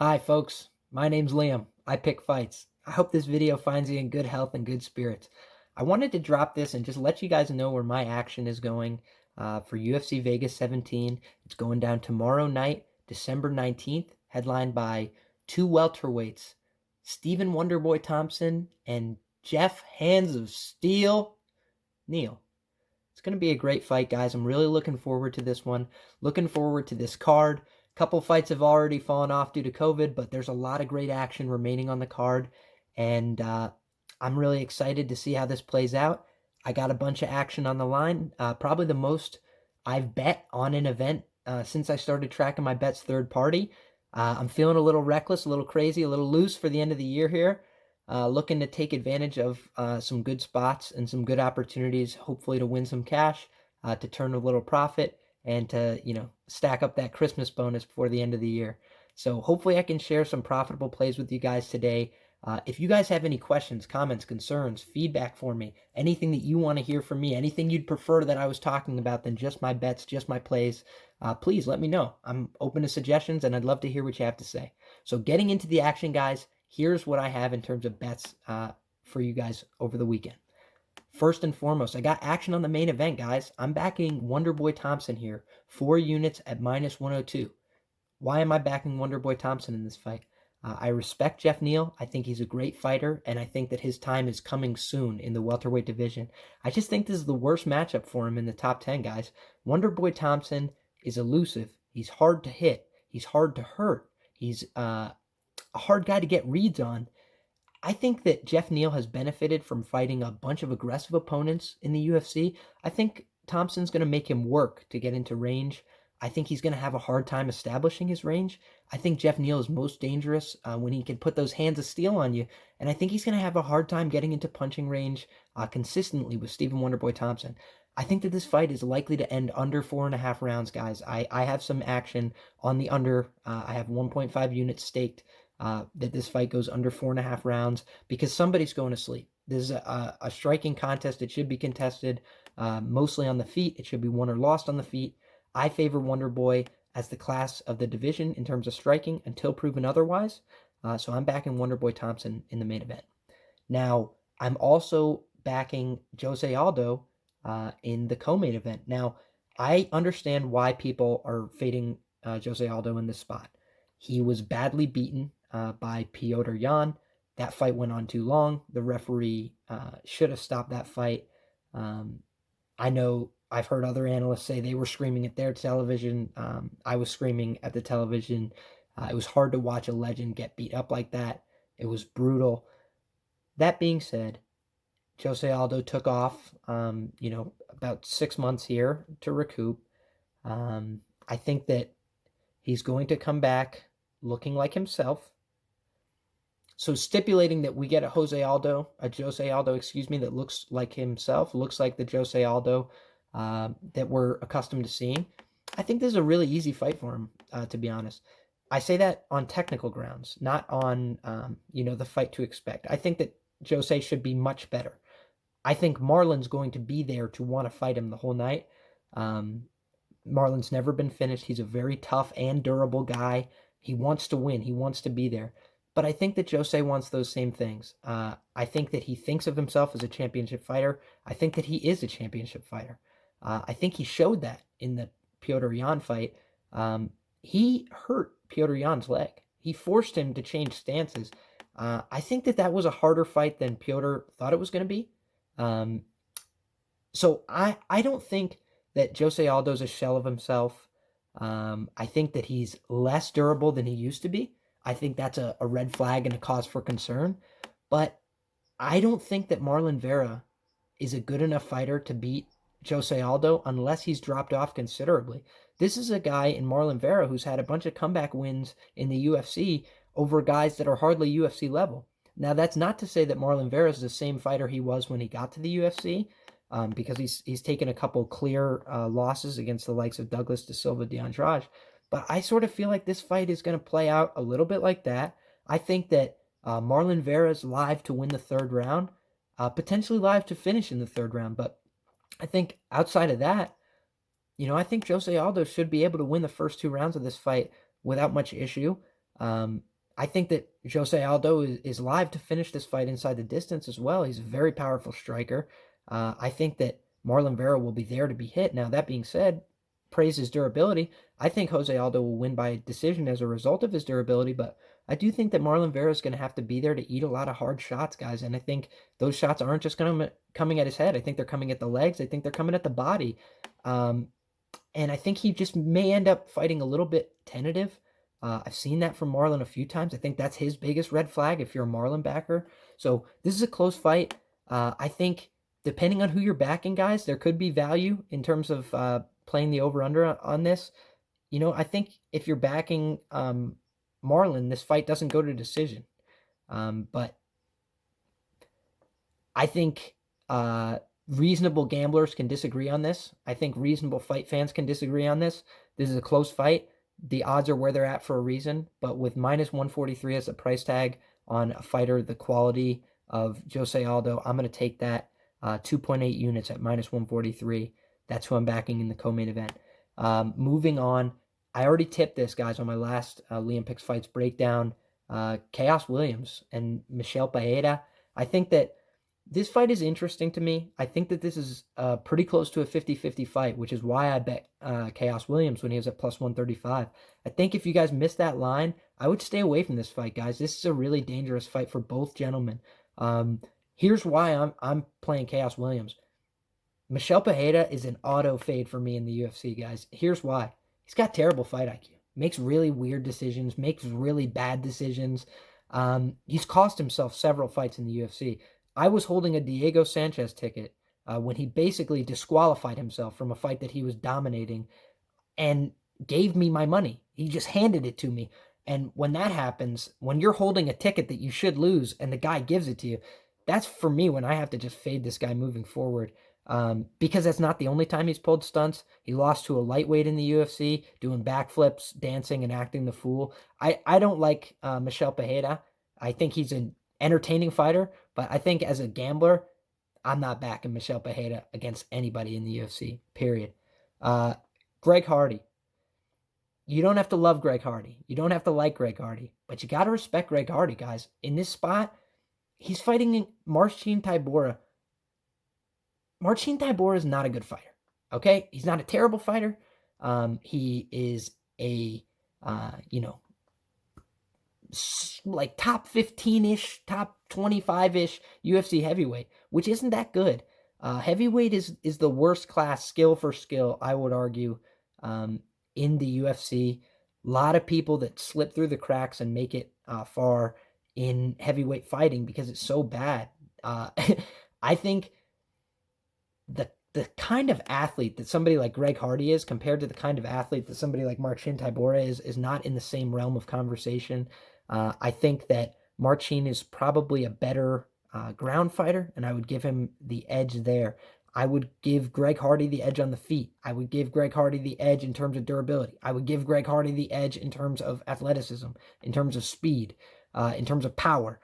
Hi folks, my name's Liam. I pick fights. I hope this video finds you in good health and good spirits. I wanted to drop this and just let you guys know where my action is going for UFC Vegas 17. It's going down tomorrow night, December 19th, headlined by two welterweights, Stephen Wonderboy Thompson and Jeff Hands of Steel Neal. It's going to be a great fight, guys. I'm really looking forward to this one. Looking forward to this card. A couple fights have already fallen off due to COVID, but there's a lot of great action remaining on the card. And I'm really excited to see how this plays out. I got a bunch of action on the line. Probably the most I've bet on an event since I started tracking my bets third party. I'm feeling a little reckless, a little crazy, a little loose for the end of the year here. Looking to take advantage of some good spots and some good opportunities, hopefully to win some cash, to turn a little profit, and to, stack up that Christmas bonus before the end of the year. So hopefully I can share some profitable plays with you guys today. If you guys have any questions, comments, concerns, feedback for me, anything that you want to hear from me, anything you'd prefer that I was talking about than just my bets, just my plays, please let me know. I'm open to suggestions, and I'd love to hear what you have to say. So getting into the action, guys, here's what I have in terms of bets for you guys over the weekend. First and foremost, I got action on the main event, guys. I'm backing Wonderboy Thompson here, 4 units at -102. Why am I backing Wonderboy Thompson in this fight? I respect Jeff Neal. I think he's a great fighter, and I think that his time is coming soon in the welterweight division. I just think this is the worst matchup for him in the top 10, guys. Wonderboy Thompson is elusive. He's hard to hit. He's hard to hurt. He's a hard guy to get reads on. I think that Jeff Neal has benefited from fighting a bunch of aggressive opponents in the UFC. I think Thompson's going to make him work to get into range. I think he's going to have a hard time establishing his range. I think Jeff Neal is most dangerous when he can put those hands of steel on you. And I think he's going to have a hard time getting into punching range consistently with Stephen Wonderboy Thompson. I think that this fight is likely to end under 4.5 rounds, guys. I have some action on the under. I have 1.5 units staked that this fight goes under 4.5 rounds because somebody's going to sleep. This is a striking contest. It should be contested mostly on the feet. It should be won or lost on the feet. I favor Wonderboy as the class of the division in terms of striking until proven otherwise. So I'm backing Wonderboy Thompson in the main event. Now, I'm also backing Jose Aldo in the co-main event. Now, I understand why people are fading Jose Aldo in this spot. He was badly beaten by Petr Yan. That fight went on too long. The referee should have stopped that fight. I know I've heard other analysts say they were screaming at their television. I was screaming at the television. It was hard to watch a legend get beat up like that. It was brutal. That being said, Jose Aldo took off, about 6 months here to recoup. I think that he's going to come back looking like himself. So stipulating that we get a Jose Aldo, that looks like himself, looks like the Jose Aldo that we're accustomed to seeing. I think this is a really easy fight for him, to be honest. I say that on technical grounds, not on, the fight to expect. I think that Jose should be much better. I think Marlon's going to be there to want to fight him the whole night. Marlon's never been finished. He's a very tough and durable guy. He wants to win. He wants to be there. But I think that Jose wants those same things. I think that he thinks of himself as a championship fighter. I think that he is a championship fighter. I think he showed that in the Petr Yan fight. He hurt Petr Yan's leg. He forced him to change stances. I think that was a harder fight than Petr thought it was going to be. So I don't think that Jose Aldo's a shell of himself. I think that he's less durable than he used to be. I think that's a red flag and a cause for concern. But I don't think that Marlon Vera is a good enough fighter to beat Jose Aldo unless he's dropped off considerably. This is a guy in Marlon Vera who's had a bunch of comeback wins in the UFC over guys that are hardly UFC level. Now, that's not to say that Marlon Vera is the same fighter he was when he got to the UFC, because he's taken a couple clear losses against the likes of Douglas De Silva, de Andrade. But I sort of feel like this fight is going to play out a little bit like that. I think that Marlon Vera's live to win the third round, potentially live to finish in the third round. But I think outside of that, I think Jose Aldo should be able to win the first 2 rounds of this fight without much issue. I think that Jose Aldo is live to finish this fight inside the distance as well. He's a very powerful striker. I think that Marlon Vera will be there to be hit. Now, that being said, praise his durability. I think Jose Aldo will win by decision as a result of his durability, but I do think that Marlon Vera is going to have to be there to eat a lot of hard shots, guys. And I think those shots aren't just coming at his head. I think they're coming at the legs. I think they're coming at the body. And I think he just may end up fighting a little bit tentative. I've seen that from Marlon a few times. I think that's his biggest red flag if you're a Marlon backer. So this is a close fight. I think depending on who you're backing, guys, there could be value in terms of playing the over-under on this. You know, I think if you're backing Marlon, this fight doesn't go to decision. But I think reasonable gamblers can disagree on this. I think reasonable fight fans can disagree on this. This is a close fight. The odds are where they're at for a reason, but with minus 143 as a price tag on a fighter the quality of Jose Aldo, I'm going to take that 2.8 units at minus 143. That's who I'm backing in the co-main event. Moving on, I already tipped this, guys, on my last Liam Picks Fights breakdown. Chaos Williams and Michelle Paeda. I think that this fight is interesting to me. I think that this is pretty close to a 50-50 fight, which is why I bet Chaos Williams when he was at plus 135. I think if you guys missed that line, I would stay away from this fight, guys. This is a really dangerous fight for both gentlemen. Here's why I'm playing Chaos Williams. Michelle Paeda is an auto fade for me in the UFC, guys. Here's why. He's got terrible fight IQ. Makes really weird decisions, makes really bad decisions. He's cost himself several fights in the UFC. I was holding a Diego Sanchez ticket when he basically disqualified himself from a fight that he was dominating and gave me my money. He just handed it to me. And when that happens, when you're holding a ticket that you should lose and the guy gives it to you, that's for me when I have to just fade this guy moving forward. Because that's not the only time he's pulled stunts. He lost to a lightweight in the UFC, doing backflips, dancing, and acting the fool. I don't like Michelle Paeda. I think he's an entertaining fighter, but I think as a gambler, I'm not backing Michelle Paeda against anybody in the UFC, period. Greg Hardy. You don't have to love Greg Hardy. You don't have to like Greg Hardy, but you got to respect Greg Hardy, guys. In this spot, he's fighting Marcin Tybura. Marcin Tybura is not a good fighter, okay? He's not a terrible fighter. He is a, like top 15-ish, top 25-ish UFC heavyweight, which isn't that good. Heavyweight is the worst class, skill for skill, I would argue, in the UFC. A lot of people that slip through the cracks and make it far in heavyweight fighting because it's so bad. I think the kind of athlete that somebody like Greg Hardy is compared to the kind of athlete that somebody like Marcin Tybura is not in the same realm of conversation. I think that Marcin is probably a better ground fighter, and I would give him the edge there. I would give Greg Hardy the edge on the feet. I would give Greg Hardy the edge in terms of durability. I would give Greg Hardy the edge in terms of athleticism, in terms of speed, in terms of power.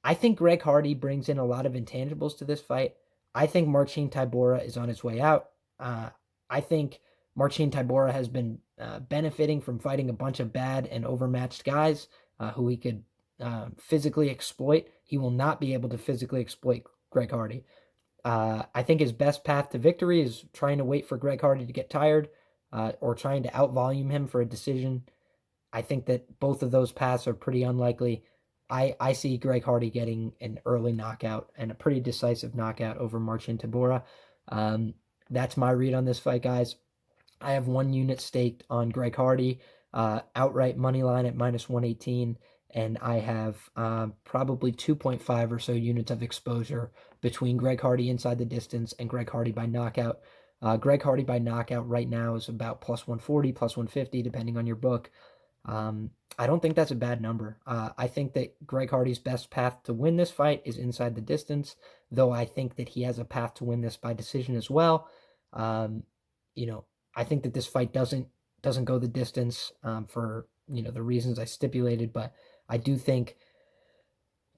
I think Greg Hardy brings in a lot of intangibles to this fight. I think Marcin Tybura is on his way out. I think Marcin Tybura has been benefiting from fighting a bunch of bad and overmatched guys who he could physically exploit. He will not be able to physically exploit Greg Hardy. I think his best path to victory is trying to wait for Greg Hardy to get tired or trying to outvolume him for a decision. I think that both of those paths are pretty unlikely. I see Greg Hardy getting an early knockout and a pretty decisive knockout over Marcin Tybura. That's my read on this fight, guys. I have 1 unit staked on Greg Hardy, outright money line at minus 118, and I have probably 2.5 or so units of exposure between Greg Hardy inside the distance and Greg Hardy by knockout. Greg Hardy by knockout right now is about plus 140, plus 150, depending on your book. I don't think that's a bad number. I think that Greg Hardy's best path to win this fight is inside the distance, though I think that he has a path to win this by decision as well. I think that this fight doesn't go the distance for the reasons I stipulated, but I do think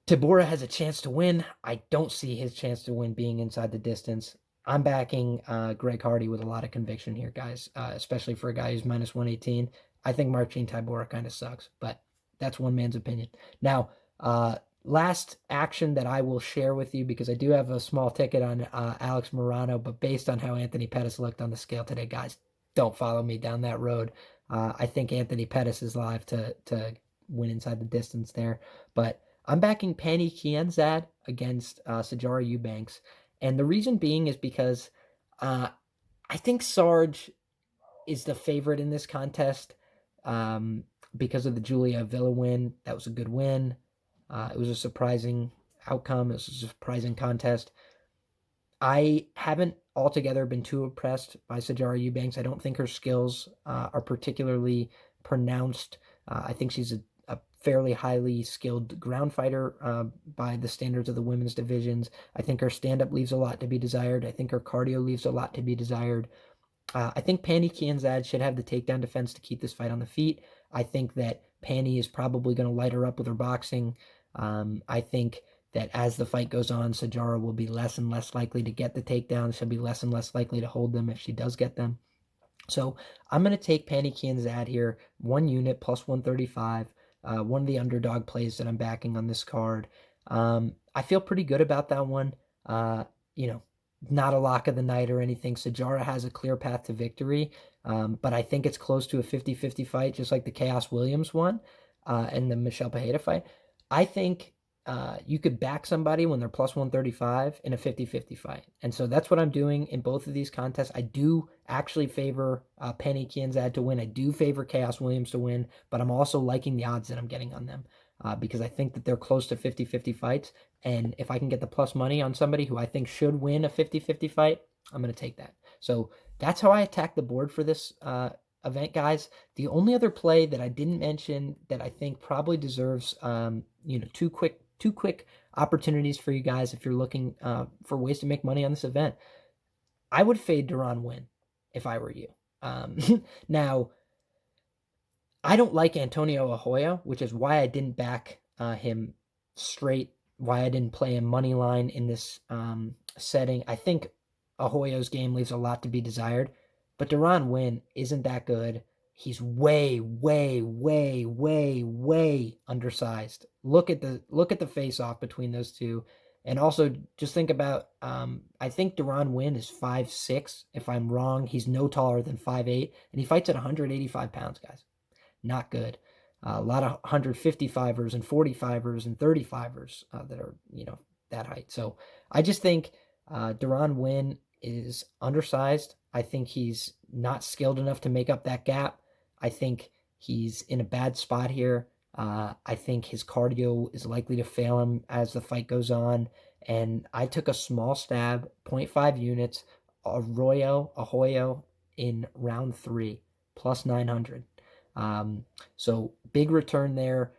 Tybura has a chance to win. I don't see his chance to win being inside the distance. I'm backing Greg Hardy with a lot of conviction here, guys, especially for a guy who's minus 118. I think Marcin Tybura kind of sucks, but That's one man's opinion. Now, last action that I will share with you, because I do have a small ticket on Alex Morano, but based on how Anthony Pettis looked on the scale today, guys, don't follow me down that road. I think Anthony Pettis is live to win inside the distance there, but I'm backing Pannie Kianzad against Sijara Eubanks, and the reason being is because I think Sarge is the favorite in this contest because of the Julia Avila win. That was a good win. It was a surprising outcome. It was a surprising contest. I haven't altogether been too impressed by Sijara Eubanks. I don't think her skills are particularly pronounced. I think she's a fairly highly skilled ground fighter by the standards of the women's divisions. I think her stand-up leaves a lot to be desired. I think her cardio leaves a lot to be desired. I think Pannie Kianzad should have the takedown defense to keep this fight on the feet. I think that Pannie is probably going to light her up with her boxing. I think that as the fight goes on, Sijara will be less and less likely to get the takedowns. She'll be less and less likely to hold them if she does get them. So I'm going to take Pannie Kianzad here, 1 unit plus 135, one of the underdog plays that I'm backing on this card. I feel pretty good about that one. Not a lock of the night or anything. Sijara has a clear path to victory, but I think it's close to a 50-50 fight, just like the Chaos Williams one and the Michelle Paeda fight. I think you could back somebody when they're plus 135 in a 50-50 fight. And so that's what I'm doing in both of these contests. I do actually favor Pannie Kianzad to win. I do favor Chaos Williams to win, but I'm also liking the odds that I'm getting on them because I think that they're close to 50-50 fights. And if I can get the plus money on somebody who I think should win a 50-50 fight, I'm going to take that. So that's how I attack the board for this event, guys. The only other play that I didn't mention that I think probably deserves, two quick opportunities for you guys if you're looking for ways to make money on this event. I would fade Duran Win if I were you. Now, I don't like Antonio Ahoya, which is why I didn't back him straight, why I didn't play him money line in this setting. I think Ahoyo's game leaves a lot to be desired, but Duran Win isn't that good. He's way, way, way, way, way undersized. Look at the face-off between those two. And also just think about, I think Duran Win is 5'6". If I'm wrong, he's no taller than 5'8", and he fights at 185 pounds, guys. Not good. A lot of 155ers and 45ers and 35ers that are, that height. So I just think Duran Win is undersized. I think he's not skilled enough to make up that gap. I think he's in a bad spot here. I think his cardio is likely to fail him as the fight goes on. And I took a small stab, 0.5 units, Ahoyo in round 3, plus 900. So big return there.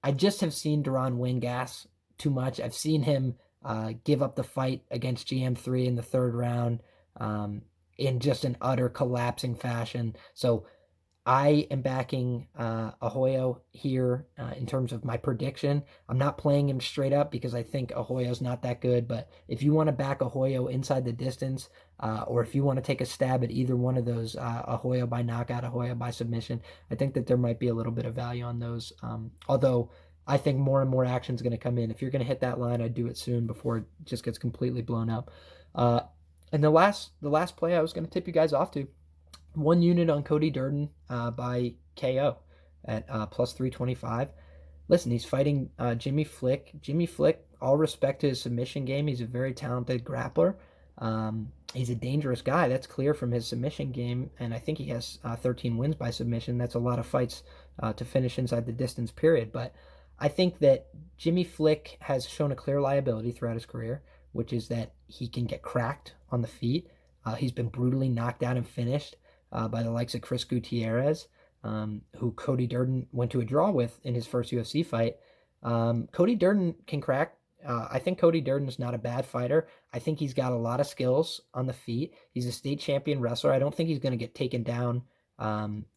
I just have seen Duran Win gas too much. I've seen him give up the fight against GM3 in the 3rd round in just an utter collapsing fashion. So I am backing Ahoyo here in terms of my prediction. I'm not playing him straight up because I think Ahoyo's not that good, but if you want to back Ahoyo inside the distance, or if you want to take a stab at either one of those, Ahoyo by knockout, Ahoyo by submission, I think that there might be a little bit of value on those. Although I think more and more action is going to come in. If you're going to hit that line, I'd do it soon before it just gets completely blown up. And the last play I was going to tip you guys off to, 1 unit on Cody Durden by KO at plus 325. Listen, he's fighting Jimmy Flick. Jimmy Flick, all respect to his submission game. He's a very talented grappler. He's a dangerous guy. That's clear from his submission game, and I think he has 13 wins by submission. That's a lot of fights to finish inside the distance period. But I think that Jimmy Flick has shown a clear liability throughout his career, which is that he can get cracked on the feet. He's been brutally knocked out and finished by the likes of Chris Gutierrez, who Cody Durden went to a draw with in his first UFC fight. Cody Durden can crack. I think Cody Durden is not a bad fighter. I think he's got a lot of skills on the feet. He's a state champion wrestler. I don't think he's going to get taken down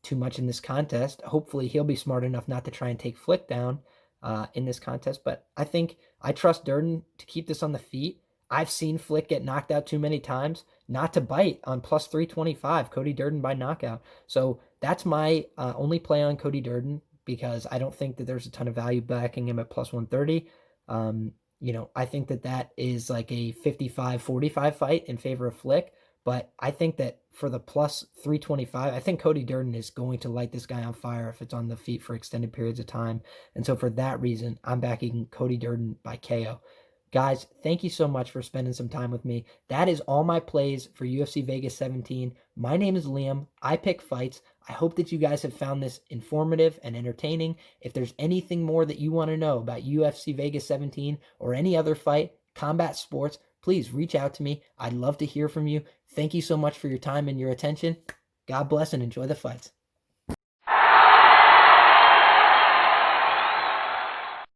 too much in this contest. Hopefully he'll be smart enough not to try and take Flick down in this contest. But I think I trust Durden to keep this on the feet. I've seen Flick get knocked out too many times not to bite on plus 325, Cody Durden by knockout. So that's my only play on Cody Durden. because I don't think that there's a ton of value backing him at plus 130. I think that is like a 55-45 fight in favor of Flick. But I think that for the plus 325, I think Cody Durden is going to light this guy on fire if it's on the feet for extended periods of time. And so for that reason, I'm backing Cody Durden by KO. Guys, thank you so much for spending some time with me. That is all my plays for UFC Vegas 17. My name is Liam. I pick fights. I hope that you guys have found this informative and entertaining. If there's anything more that you want to know about UFC Vegas 17 or any other fight, combat sports, please reach out to me. I'd love to hear from you. Thank you so much for your time and your attention. God bless and enjoy the fights.